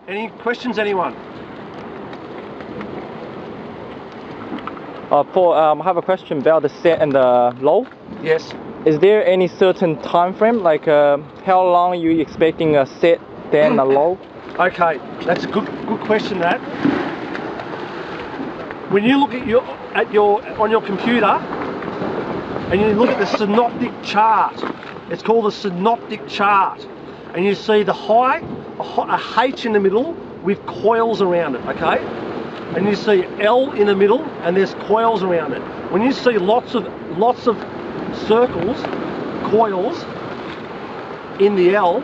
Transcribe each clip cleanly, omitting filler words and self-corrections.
Any questions, anyone? I have a question about the set and the low. Yes. Is there any certain time frame, like how long are you expecting a set, then a low? Okay, that's a good question. That when you look at on your computer and you look at the synoptic chart, it's called a synoptic chart, and you see the high, a H in the middle with coils around it. Okay, and you see L in the middle, and there's coils around it. When you see lots of circles, coils in the L,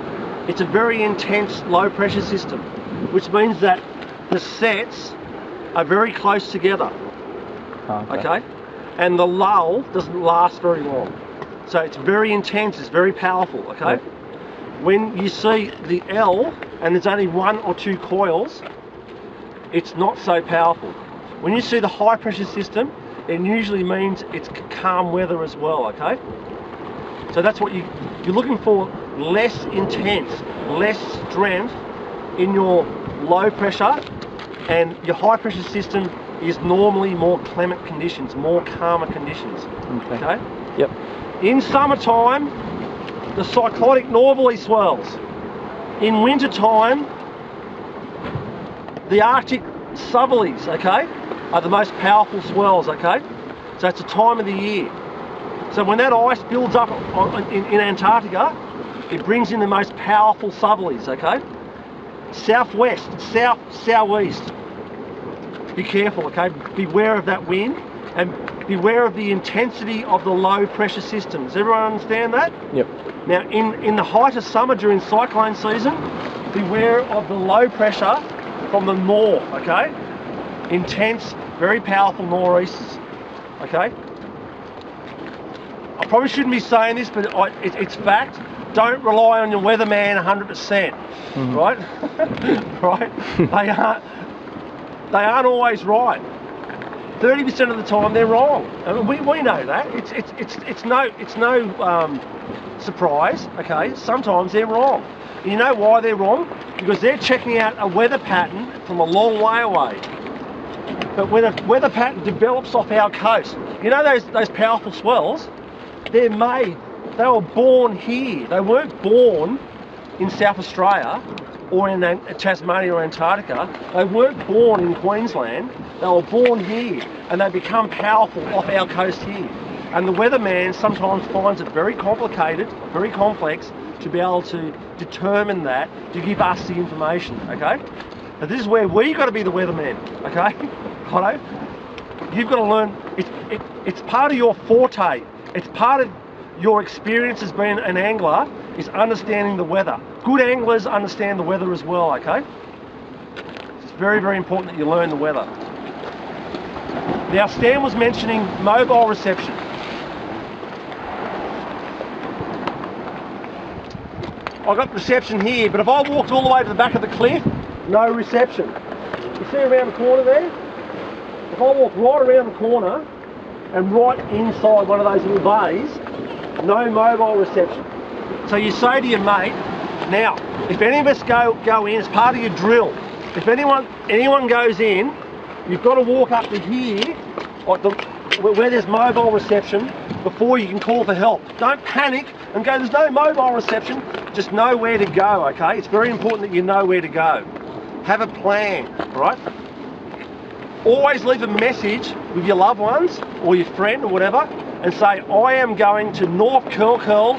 it's a very intense low pressure system, which means that the sets are very close together. Okay, and the lull doesn't last very long, so it's very intense, it's very powerful. Okay, when you see the L and there's only 1 or 2 coils, it's not so powerful. When you see the high pressure system, it usually means it's calm weather as well. Okay, so that's what you're looking for: less intense, less strength in your low pressure, and your high pressure system is normally more clement conditions, more calmer conditions. Okay. Yep. In summertime, the cyclonic northerly swells. In wintertime, the Arctic southerlies, okay, are the most powerful swells. Okay, so it's a time of the year. So when that ice builds up in Antarctica, it brings in the most powerful southerlies. Okay, southwest, southeast. Be careful. Okay, beware of that wind, and beware of the intensity of the low pressure system. Does everyone understand that? Yep. Now, in the height of summer during cyclone season, beware of the low pressure from the north. Okay, intense, very powerful nor'easters. Okay. I probably shouldn't be saying this, but it's fact. Don't rely on your weatherman 100%, right? Right? They aren't always right. 30% of the time they're wrong. I mean, we know that. It's no surprise. Okay, sometimes they're wrong. And you know why they're wrong? Because they're checking out a weather pattern from a long way away. But when a weather pattern develops off our coast, you know those powerful swells, they're made, they were born here. They weren't born in South Australia or in Tasmania or Antarctica. They weren't born in Queensland. They were born here, and they become powerful off our coast here. And the weatherman sometimes finds it very complicated, very complex, to be able to determine that, to give us the information. Okay, but this is where we got to be the weatherman. Okay, righto? You've got to learn. It's part of your forte. It's part of your experience as being an angler, is understanding the weather. Good anglers understand the weather as well. Okay, it's very, very important that you learn the weather. Now, Stan was mentioning mobile reception. I've got reception here, but if I walked all the way to the back of the cliff, no reception. You see around the corner there? If I walk right around the corner and right inside one of those little bays, no mobile reception. So you say to your mate, now, if any of us go in, it's part of your drill. If anyone goes in, you've got to walk up to here, where there's mobile reception, before you can call for help. Don't panic and go, there's no mobile reception. Just know where to go, okay? It's very important that you know where to go. Have a plan, right? Always leave a message with your loved ones or your friend or whatever, and say, I am going to North Curl,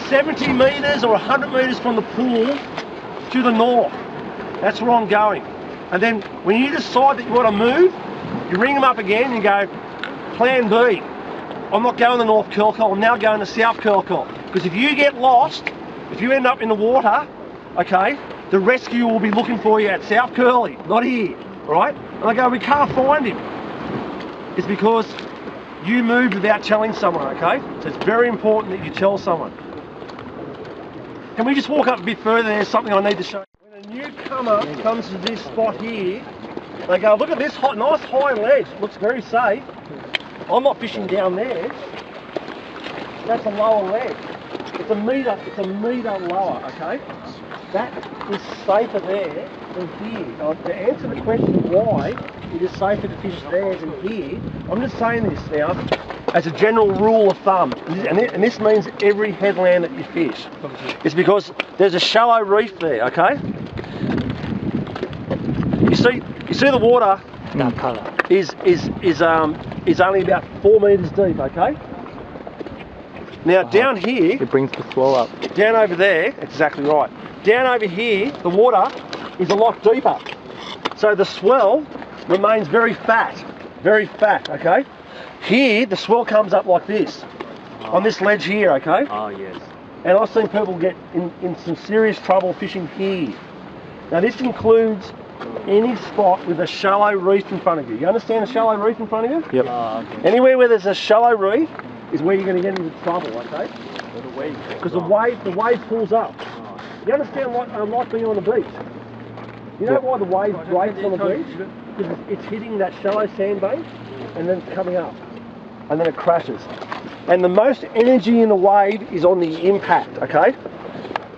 70 metres or 100 metres from the pool to the north. That's where I'm going. And then when you decide that you want to move, you ring them up again and you go, plan B. I'm not going to North Curl, I'm now going to South Curl. Because if you get lost, if you end up in the water, okay, the rescue will be looking for you at South Curly, not here, right? And I go, we can't find him. It's because you moved without telling someone, okay? So it's very important that you tell someone. Can we just walk up a bit further? There's something I need to show you. When a newcomer comes to this spot here, they go, look at this nice high ledge, it looks very safe. I'm not fishing down there. That's a lower ledge. It's a metre lower, okay? That is safer there than here. Now, to answer the question why it is safer to fish there than here, I'm just saying this now as a general rule of thumb, and this means every headland that you fish. It's because there's a shallow reef there, okay? You see the water is only about 4 metres deep, okay? Now down here, it brings the swell up. Down over there, exactly right. Down over here, the water is a lot deeper. So the swell remains very fat, okay? Here, the swell comes up like this, on this ledge here, okay? Oh, yes. And I've seen people get in some serious trouble fishing here. Now this includes any spot with a shallow reef in front of you. You understand a shallow reef in front of you? Yep. Okay. Anywhere where there's a shallow reef is where you're going to get into trouble, okay? Because the wave pulls up. You understand like being on the beach? You know why the wave breaks on the beach? Because it's hitting that shallow sandbank and then it's coming up. And then it crashes. And the most energy in the wave is on the impact, okay?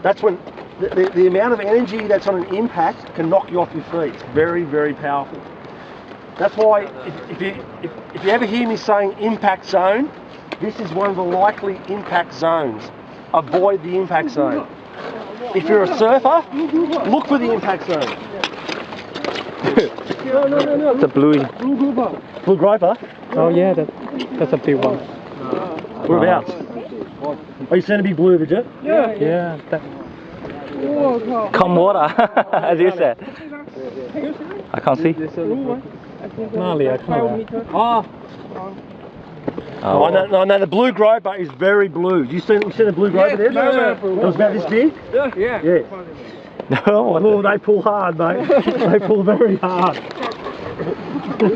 That's when the amount of energy that's on an impact can knock you off your feet. It's very, very powerful. That's why if you ever hear me saying impact zone, this is one of the likely impact zones. Avoid the impact zone. If you're a surfer, look for the impact zone. No. The blue. Blue groper? Oh yeah, that's a big one. Whereabouts? Oh, you seen a big blue, did you? Yeah. Calm water, as you said. I can't see. Oh, no, the blue groper is very blue. You seen the blue groper there? It was about this big? Yeah. No. Oh, they pull hard, mate. They pull very hard. So the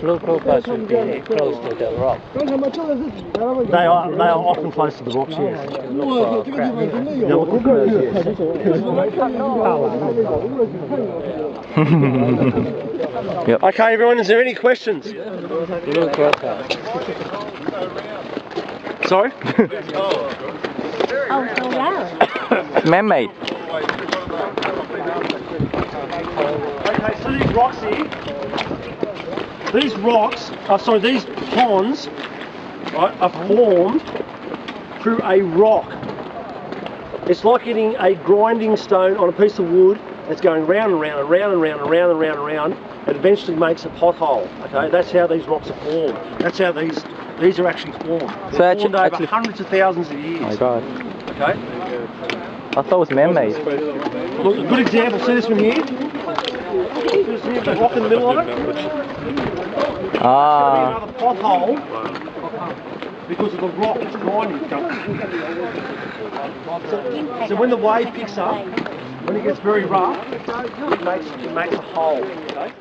blue grouper should be close to the rock. They are often close to the rocks, yes. Yep. Okay, everyone, is there any questions? Blue grouper. Sorry? It's man-made. Okay, so these rocks here, these ponds, right, are formed through a rock. It's like hitting a grinding stone on a piece of wood that's going round and round and round and round and round and round and round, and eventually makes a pothole. Okay, that's how these rocks are formed. That's how these are actually formed. They're formed over hundreds of thousands of years. Oh my god. Okay. I thought it was man-made. Look, a good example. See this one here? See the rock in the middle of it? Ah. Another pothole because of the rock that's grinding. So when the wave picks up, when it gets very rough, it makes a hole. Okay?